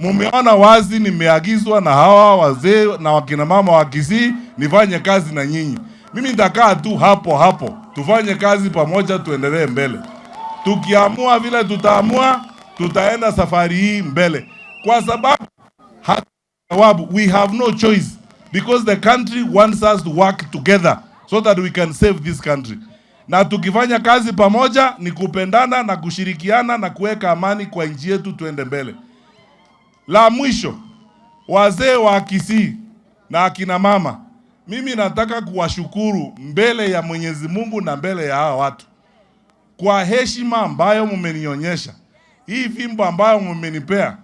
Mumeona wazi nimeagizwa na hawa wazee na wakina mama wa Kisii nifanye kazi na nyinyi. Mimi nitakaa tu hapo hapo. Tufanye kazi pamoja, tuendelee mbele. Tukiamua vile tutaamua, tutaenda safari hii mbele. Kwa sababu we have no choice, because the country wants us to work together so that we can save this country. Na tukifanya kazi pamoja ni kupendana na kushirikiana na kuweka amani kwa nchi yetu, tuende mbele. La mwisho, wazee wa Kisii na akina mama, mimi nataka kuwashukuru mbele ya Mwenyezi Mungu na mbele ya hawa watu kwa heshima ambayo mmenionyesha, hii fimbo ambayo mmenipea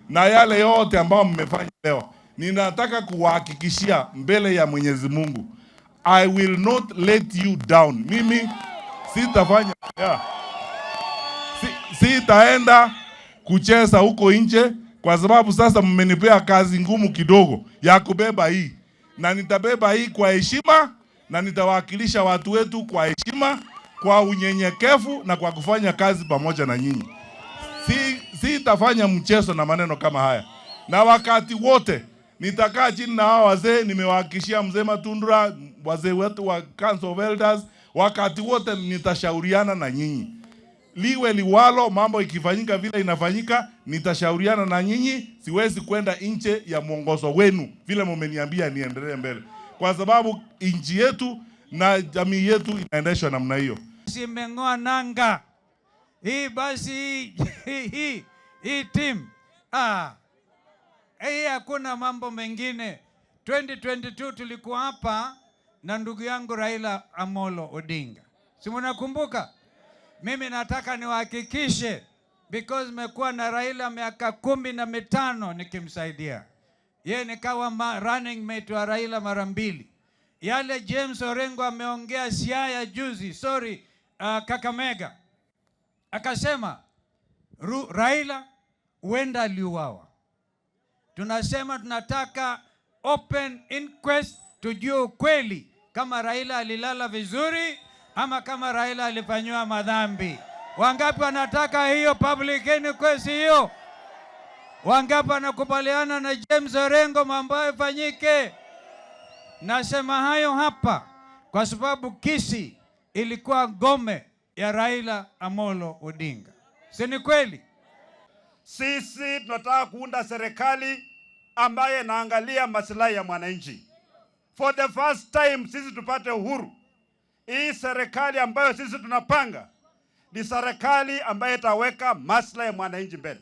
na yale yote ambayo mmefanya leo. Ninataka kuwahakikishia mbele ya Mwenyezi Mungu, I will not let you down. Mimi sitafanya sitaenda kucheza huko nje, kwa sababu sasa mmenipea kazi ngumu kidogo ya kubeba hii, na nitabeba hii kwa heshima, na nitawakilisha watu wetu kwa heshima, kwa unyenyekevu na kwa kufanya kazi pamoja na nyinyi. Sitafanya mchezo na maneno kama haya. Na wakati wote nitakaa chini na hawa wazee, nimewahakikishia mzee Matundura, wazee wetu wa Council of Elders, wakati wote nitashauriana na nyinyi. Liwe liwalo, mambo ikifanyika vile inafanyika, nitashauriana na nyinyi. Siwezi kwenda nje ya mwongozo wenu vile mmeniambia niendelee mbele, kwa sababu nchi yetu na jamii yetu inaendeshwa namna hiyo. Simeng'oa nanga hii basi hii team hii, hakuna mambo mengine. 2022 tulikuwa hapa na ndugu yangu Raila Amolo Odinga, si mnakumbuka? Mimi nataka niwahakikishe, because nimekuwa na Raila miaka 15 nikimsaidia yeye, nikawa running mate wa Raila mara 2. Yale James Orengo ameongea Siaya juzi, Kakamega, akasema Raila huenda aliuawa. Tunasema tunataka open inquest, tujue ukweli kama Raila alilala vizuri ama kama Raila alifanywa madhambi. Wangapi wanataka hiyo public inquest hiyo? Wangapi wanakubaliana na James Orengo mambo yafanyike? Nasema hayo hapa kwa sababu Kisii ilikuwa ngome ya Raila Amolo Odinga. Si ni kweli? Sisi tunataka kuunda serikali ambaye inaangalia maslahi ya mwananchi. For the first time sisi tupate uhuru. Hii serikali ambayo sisi tunapanga ni serikali ambayo itaweka maslahi ya mwananchi mbele.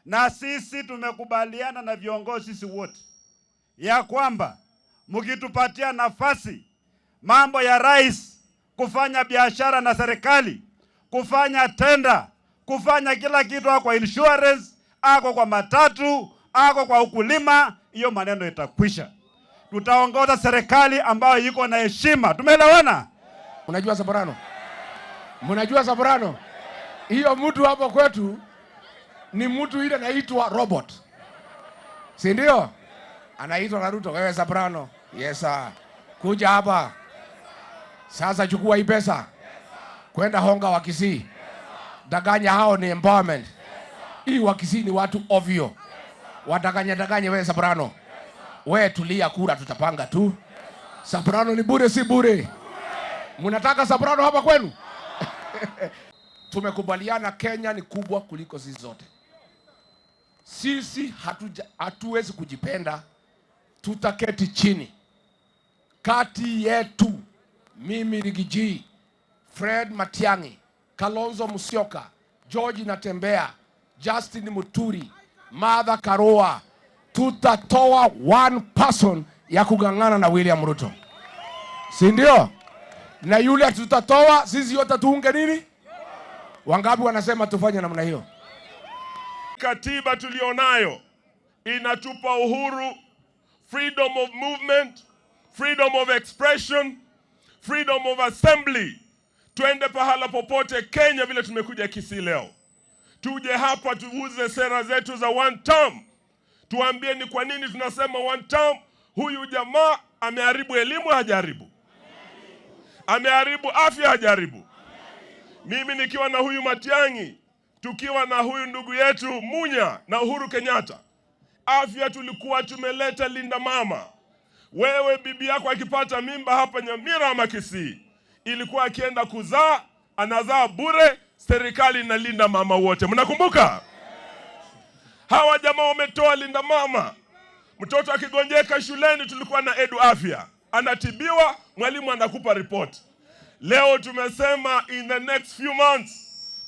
Na sisi tumekubaliana na viongozi sisi wote ya kwamba mkitupatia nafasi, mambo ya rais kufanya biashara na serikali, kufanya tenda, kufanya kila kitu, kwa insurance, ako kwa matatu, ako kwa ukulima, hiyo maneno itakwisha. Tutaongoza serikali ambayo iko na heshima. Tumeelewana? Unajua Soprano? Mnajua Soprano? Hiyo mtu hapo kwetu ni mtu ile anaitwa robot. Si ndio? Anaitwa Naruto. Wewe Soprano? Yes sir. Kuja hapa. Sasa chukua hii pesa. Kwenda honga wa Kisii. Daganya hao ni empowerment. Hii wa Kisii ni watu ovyo. Wadaganya wewe Soprano. Wewe tulia, kura tutapanga tu. Soprano ni bure, si bure. Mnataka Soprano hapa kwenu? Tumekubaliana Kenya ni kubwa kuliko sisi zote. Sisi hatuwezi kujipenda. Tutaketi chini kati yetu, mimi Rigiji, Fred Matiang'i, Kalonzo Musyoka, George Natembea, Justin Muturi, Martha Karua. Tutatoa one person ya kugangana na William Ruto, si ndio? Na yule tutatoa sisi yote tuunge nini? Wangapi wanasema tufanye namna hiyo? Katiba tulionayo inatupa uhuru, freedom of movement, freedom of expression, freedom of assembly. Tuende pahala popote Kenya vile tumekuja Kisii leo. Tuje hapa tuuze sera zetu za one term. Tuambie ni kwa nini tunasema one term. Huyu jamaa ameharibu elimu, hajaribu. Ameharibu afya, hajaribu. Mimi nikiwa na huyu Matiang'i, tukiwa na huyu ndugu yetu Munya na Uhuru Kenyatta, Afya tulikuwa tumeleta Linda Mama. Wewe bibi yako akipata mimba hapa Nyamira ama Kisii, ilikuwa akienda kuzaa, anazaa bure, serikali na Linda Mama wote. Mnakumbuka? Hawa jamaa wametoa Linda Mama. Mtoto akigonjeka shuleni tulikuwa na Edu Afya. Anatibiwa, mwalimu anakupa report. Leo tumesema in the next few months,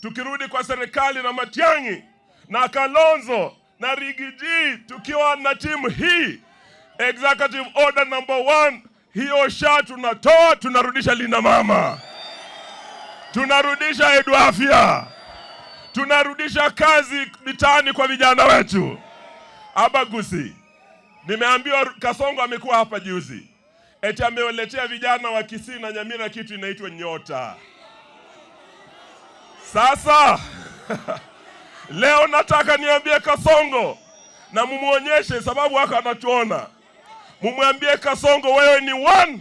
tukirudi kwa serikali na Matiang'i na Kalonzo na Rigiji, tukiwa na timu hii, executive order number 1, hiyo SHA tunatoa, tunarudisha Linda Mama. Tunarudisha Edu Afya. Tunarudisha kazi mitaani kwa vijana wetu. Abagusi. Nimeambiwa Kasongo amekuwa hapa juzi. Eti amewaletea vijana wa Kisii na Nyamira kitu inaitwa nyota. Sasa leo nataka niambie Kasongo na mumuonyeshe, sababu haka anatuona. Mumwambie Kasongo, wewe ni one.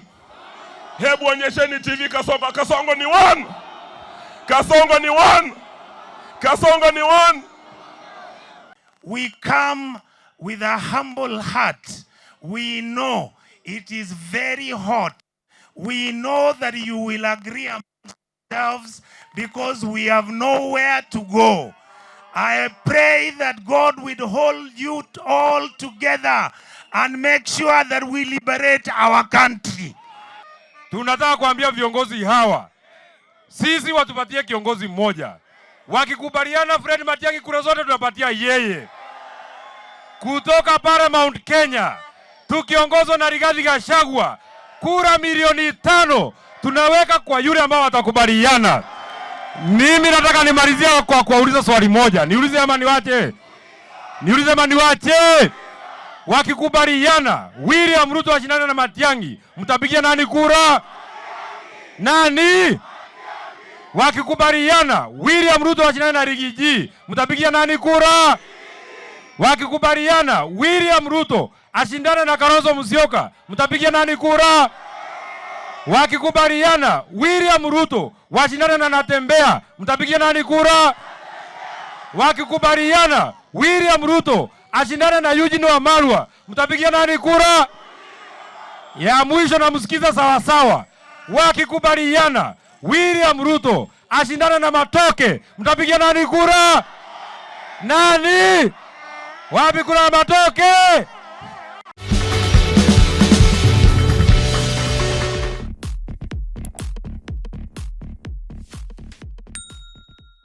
Hebu onyesheni TV Kasongo. Kasongo ni one. Kasongo ni one. Kasongo ni one. We come with a humble heart. We know it is very hot. We know that you will agree among yourselves because we have nowhere to go. I pray that God will hold you all together and make sure that we liberate our country. Tunataka kuambia viongozi hawa, sisi watupatie kiongozi mmoja. Wakikubaliana Fred Matiang'i kura zote tunapatia yeye. Kutoka Paramount Kenya, tukiongozwa na Rigathi Gachagua, kura milioni 5 tunaweka kwa yule ambao watakubaliana. Mimi nataka nimalizia kwa kuuliza swali moja. Niulize ama niwache? Niulize ama niwache? Wakikubaliana William Ruto ashindane na Matiang'i, mtapigia nani kura? Nani? Wakikubaliana William Ruto ashindane na Rigiji, mtapigia nani kura? Wakikubaliana William Ruto ashindane na Kalonzo Musyoka, mtapigia nani kura? Wakikubaliana William Ruto washindane na Natembeya, mtapigia nani kura? Wakikubaliana William Ruto ashindane na Eugene Wamalwa, mtapigia nani kura? Ya mwisho na msikiza sawa sawa. Wakikubaliana William Ruto ashindane na Matoke, mtapigia nani kura? Nani? Wapi kura Matoke?